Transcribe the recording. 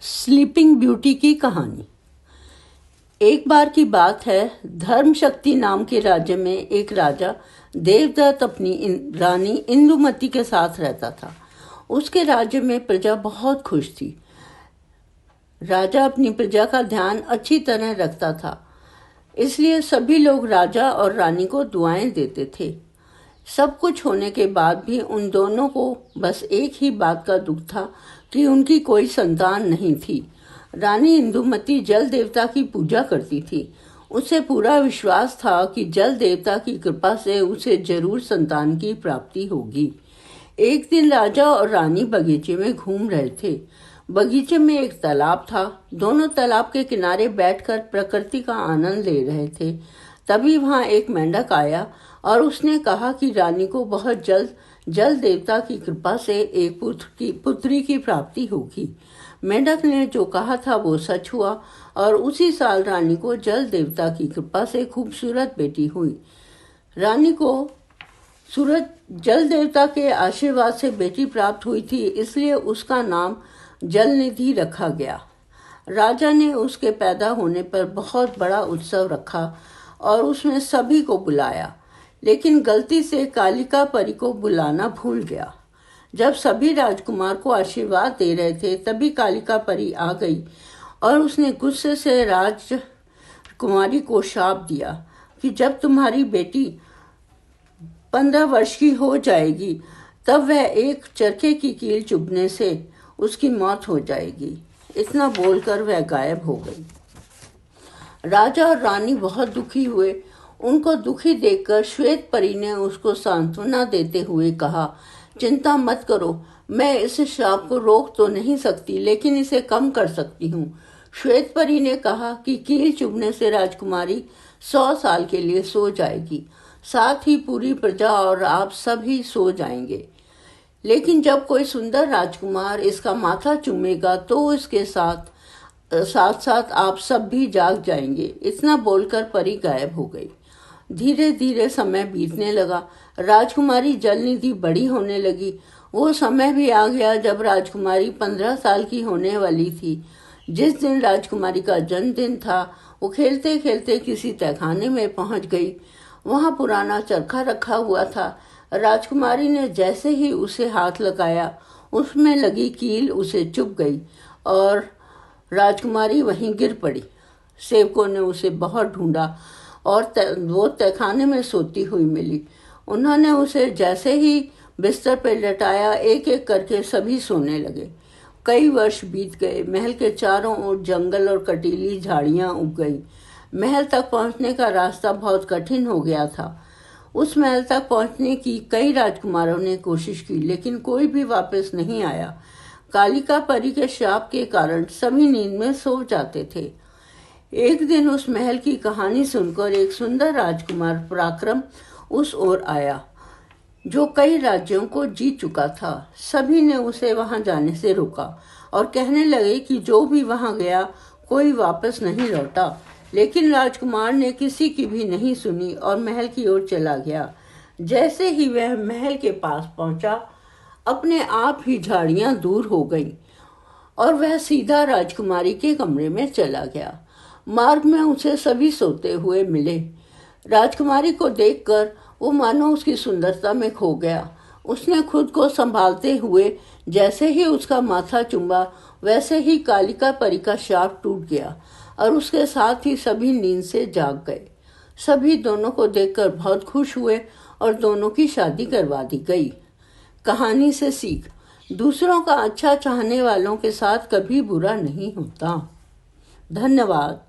Sleeping beauty की कहानी। एक बार की बात है, धर्मशक्ति नाम के राज्य में एक राजा देवदत्त अपनी रानी इंदुमती के साथ रहता था। उसके राज्य में प्रजा बहुत खुश थी। राजा अपनी प्रजा का ध्यान अच्छी तरह रखता था, इसलिए सभी लोग राजा और रानी को दुआएं देते थे। सब कुछ होने के बाद भी उन दोनों को बस एक ही बात का दुख था कि उनकी कोई संतान नहीं थी। रानी इंदुमती जल देवता की पूजा करती थी। उसे पूरा विश्वास था कि जल देवता की कृपा से उसे जरूर संतान की प्राप्ति होगी। एक दिन राजा और रानी बगीचे में घूम रहे थे। बगीचे में एक तालाब था। दोनों तालाब के किनारे बैठकर प्रकृति का आनंद ले रहे थे। तभी वहां एक मेंढक आया और उसने कहा कि रानी को बहुत जल्द जल देवता की कृपा से एक पुत्री की प्राप्ति होगी। मेंढक ने जो कहा था वो सच हुआ और उसी साल रानी को जल देवता की कृपा से खूबसूरत बेटी हुई। रानी को सूरज जल देवता के आशीर्वाद से बेटी प्राप्त हुई थी, इसलिए उसका नाम जल निधि रखा गया। राजा ने उसके पैदा होने पर बहुत बड़ा उत्सव रखा और उसमें सभी को बुलाया, लेकिन गलती से कालिका परी को बुलाना भूल गया। जब सभी राजकुमार को आशीर्वाद दे रहे थे, तभी कालिका परी आ गई और उसने गुस्से से राजकुमारी को शाप दिया कि जब तुम्हारी बेटी 15 वर्ष की हो जाएगी, तब वह एक चरखे की कील चुभने से उसकी मौत हो जाएगी। इतना बोलकर वह गायब हो गई। राजा और रानी बहुत दुखी हुए। उनको दुखी देखकर श्वेत परी ने उसको सांत्वना देते हुए कहा, चिंता मत करो, मैं इस श्राप को रोक तो नहीं सकती, लेकिन इसे कम कर सकती हूँ। श्वेत परी ने कहा कि कील चुभने से राजकुमारी 100 साल के लिए सो जाएगी, साथ ही पूरी प्रजा और आप सभी सो जाएंगे। लेकिन जब कोई सुंदर राजकुमार इसका माथा चूमेगा तो इसके साथ साथ आप सब भी जाग जाएंगे। इतना बोलकर परी गायब हो गई। धीरे धीरे समय बीतने लगा। राजकुमारी जलनिधि बड़ी होने लगी। वो समय भी आ गया जब राजकुमारी 15 साल की होने वाली थी। जिस दिन राजकुमारी का जन्मदिन था, वो खेलते खेलते किसी तहखाने में पहुंच गई। वहां पुराना चरखा रखा हुआ था। राजकुमारी ने जैसे ही उसे हाथ लगाया, उसमें लगी कील उसे चुभ गई और राजकुमारी वहीं गिर पड़ी। सेवकों ने उसे बहुत ढूंढा और वो तहखाने में सोती हुई मिली। उन्होंने उसे जैसे ही बिस्तर पर लटाया, एक एक करके सभी सोने लगे। कई वर्ष बीत गए। महल के चारों ओर जंगल और कटीली झाड़ियां उग गई। महल तक पहुंचने का रास्ता बहुत कठिन हो गया था। उस महल तक पहुंचने की कई राजकुमारों ने कोशिश की, लेकिन कोई भी वापस नहीं आया। कालिका परी के श्राप के कारण सभी नींद में सो जाते थे। एक दिन उस महल की कहानी सुनकर एक सुंदर राजकुमार पराक्रम उस ओर आया, जो कई राज्यों को जीत चुका था। सभी ने उसे वहां जाने से रोका और कहने लगे कि जो भी वहां गया कोई वापस नहीं लौटा। लेकिन राजकुमार ने किसी की भी नहीं सुनी और महल की ओर चला गया। जैसे ही वह महल के पास पहुंचा, अपने आप ही झाड़ियां दूर हो गईं और वह सीधा राजकुमारी के कमरे में चला गया। मार्ग में उसे सभी सोते हुए मिले। राजकुमारी को देखकर वो मानो उसकी सुंदरता में खो गया। उसने खुद को संभालते हुए जैसे ही उसका माथा चुम्बा, वैसे ही कालिका परी का शाप टूट गया और उसके साथ ही सभी नींद से जाग गए। सभी दोनों को देखकर बहुत खुश हुए और दोनों की शादी करवा दी गई। कहानी से सीख, दूसरों का अच्छा चाहने वालों के साथ कभी बुरा नहीं होता। धन्यवाद।